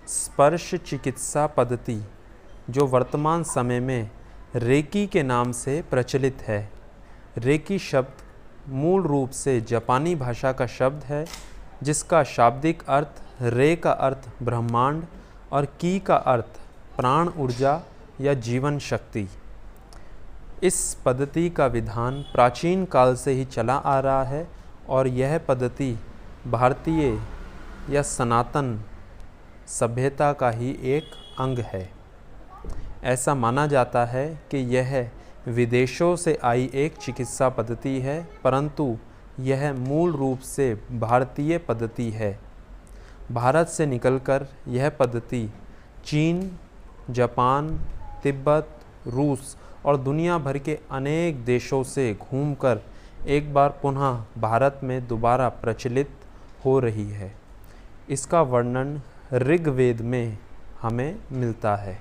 स्पर्श चिकित्सा पद्धति जो वर्तमान समय में रेकी के नाम से प्रचलित है। रेकी शब्द मूल रूप से जापानी भाषा का शब्द है, जिसका शाब्दिक अर्थ रे का अर्थ ब्रह्मांड और की का अर्थ प्राण ऊर्जा या जीवन शक्ति। इस पद्धति का विधान प्राचीन काल से ही चला आ रहा है और यह पद्धति भारतीय या सनातन सभ्यता का ही एक अंग है। ऐसा माना जाता है कि यह विदेशों से आई एक चिकित्सा पद्धति है, परंतु यह मूल रूप से भारतीय पद्धति है। भारत से निकलकर यह पद्धति चीन, जापान, तिब्बत, रूस और दुनिया भर के अनेक देशों से घूमकर एक बार पुनः भारत में दोबारा प्रचलित हो रही है। इसका वर्णन ऋग्वेद में हमें मिलता है।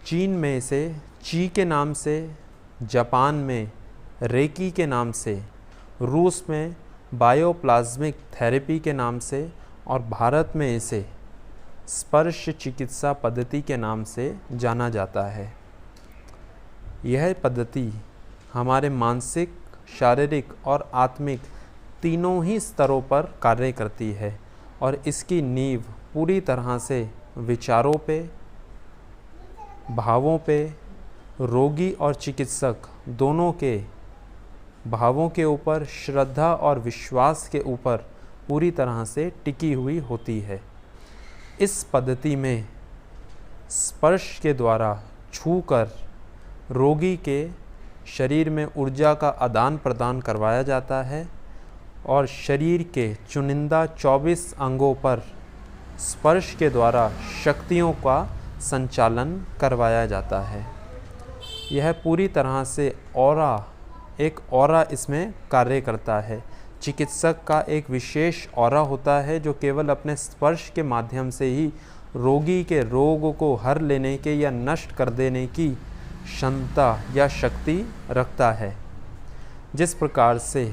चीन में इसे ची के नाम से, जापान में रेकी के नाम से, रूस में बायोप्लाज्मिक थेरेपी के नाम से और भारत में इसे स्पर्श चिकित्सा पद्धति के नाम से जाना जाता है। यह पद्धति हमारे मानसिक, शारीरिक और आत्मिक तीनों ही स्तरों पर कार्य करती है और इसकी नींव पूरी तरह से विचारों पे, भावों पे, रोगी और चिकित्सक दोनों के भावों के ऊपर, श्रद्धा और विश्वास के ऊपर पूरी तरह से टिकी हुई होती है। इस पद्धति में स्पर्श के द्वारा छूकर रोगी के शरीर में ऊर्जा का आदान प्रदान करवाया जाता है और शरीर के चुनिंदा 24 अंगों पर स्पर्श के द्वारा शक्तियों का संचालन करवाया जाता है। यह पूरी तरह से एक ऑरा इसमें कार्य करता है। चिकित्सक का एक विशेष ऑरा होता है जो केवल अपने स्पर्श के माध्यम से ही रोगी के रोग को हर लेने के या नष्ट कर देने की क्षमता या शक्ति रखता है। जिस प्रकार से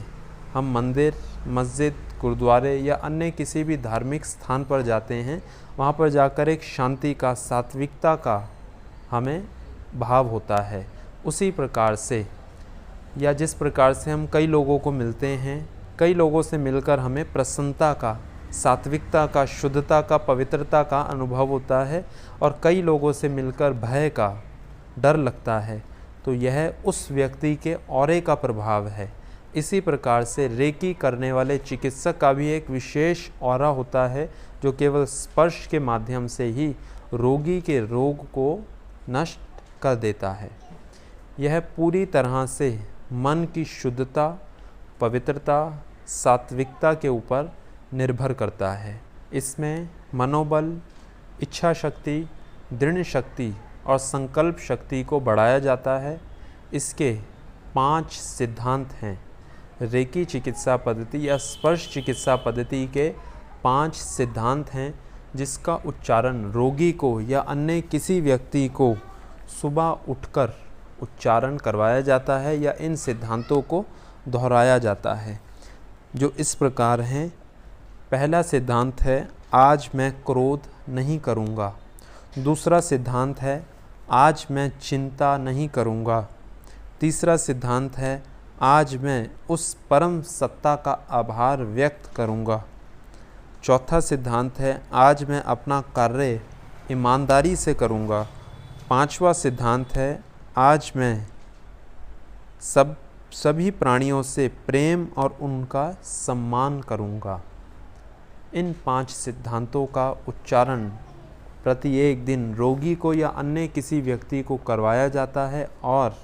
हम मंदिर, मस्जिद, गुरुद्वारे या अन्य किसी भी धार्मिक स्थान पर जाते हैं, वहाँ पर जाकर एक शांति का, सात्विकता का हमें भाव होता है। उसी प्रकार से या जिस प्रकार से हम कई लोगों को मिलते हैं, कई लोगों से मिलकर हमें प्रसन्नता का, सात्विकता का, शुद्धता का, पवित्रता का अनुभव होता है और कई लोगों से मिलकर भय का, डर लगता है, तो यह उस व्यक्ति के ऑरे का प्रभाव है। इसी प्रकार से रेकी करने वाले चिकित्सक का भी एक विशेष ऑरा होता है जो केवल स्पर्श के माध्यम से ही रोगी के रोग को नष्ट कर देता है। यह पूरी तरह से मन की शुद्धता, पवित्रता, सात्विकता के ऊपर निर्भर करता है। इसमें मनोबल, इच्छा शक्ति, दृढ़ शक्ति और संकल्प शक्ति को बढ़ाया जाता है। इसके 5 सिद्धांत हैं। रेकी चिकित्सा पद्धति या स्पर्श चिकित्सा पद्धति के 5 सिद्धांत हैं, जिसका उच्चारण रोगी को या अन्य किसी व्यक्ति को सुबह उठकर उच्चारण करवाया जाता है या इन सिद्धांतों को दोहराया जाता है, जो इस प्रकार हैं। पहला सिद्धांत है, आज मैं क्रोध नहीं करूँगा। दूसरा सिद्धांत है, आज मैं चिंता नहीं करूँगा। तीसरा सिद्धांत है, आज मैं उस परम सत्ता का आभार व्यक्त करूँगा। चौथा सिद्धांत है, आज मैं अपना कार्य ईमानदारी से करूँगा। पांचवा सिद्धांत है, आज मैं सभी प्राणियों से प्रेम और उनका सम्मान करूँगा। इन 5 सिद्धांतों का उच्चारण प्रत्येक दिन रोगी को या अन्य किसी व्यक्ति को करवाया जाता है और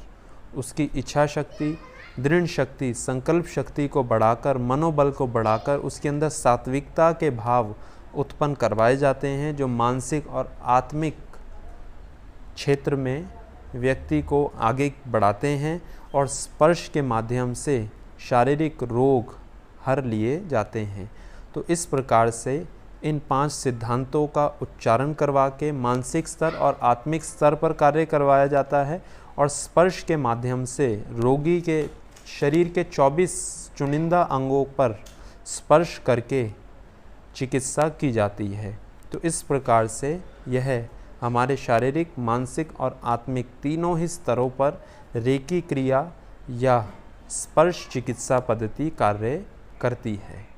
उसकी इच्छा शक्ति, दृढ़ शक्ति, संकल्प शक्ति को बढ़ाकर, मनोबल को बढ़ाकर उसके अंदर सात्विकता के भाव उत्पन्न करवाए जाते हैं, जो मानसिक और आत्मिक क्षेत्र में व्यक्ति को आगे बढ़ाते हैं और स्पर्श के माध्यम से शारीरिक रोग हर लिए जाते हैं। तो इस प्रकार से इन 5 सिद्धांतों का उच्चारण करवा के मानसिक स्तर और आत्मिक स्तर पर कार्य करवाया जाता है और स्पर्श के माध्यम से रोगी के शरीर के 24 चुनिंदा अंगों पर स्पर्श करके चिकित्सा की जाती है। तो इस प्रकार से यह हमारे शारीरिक, मानसिक और आत्मिक तीनों ही स्तरों पर रेकी क्रिया या स्पर्श चिकित्सा पद्धति कार्य करती है।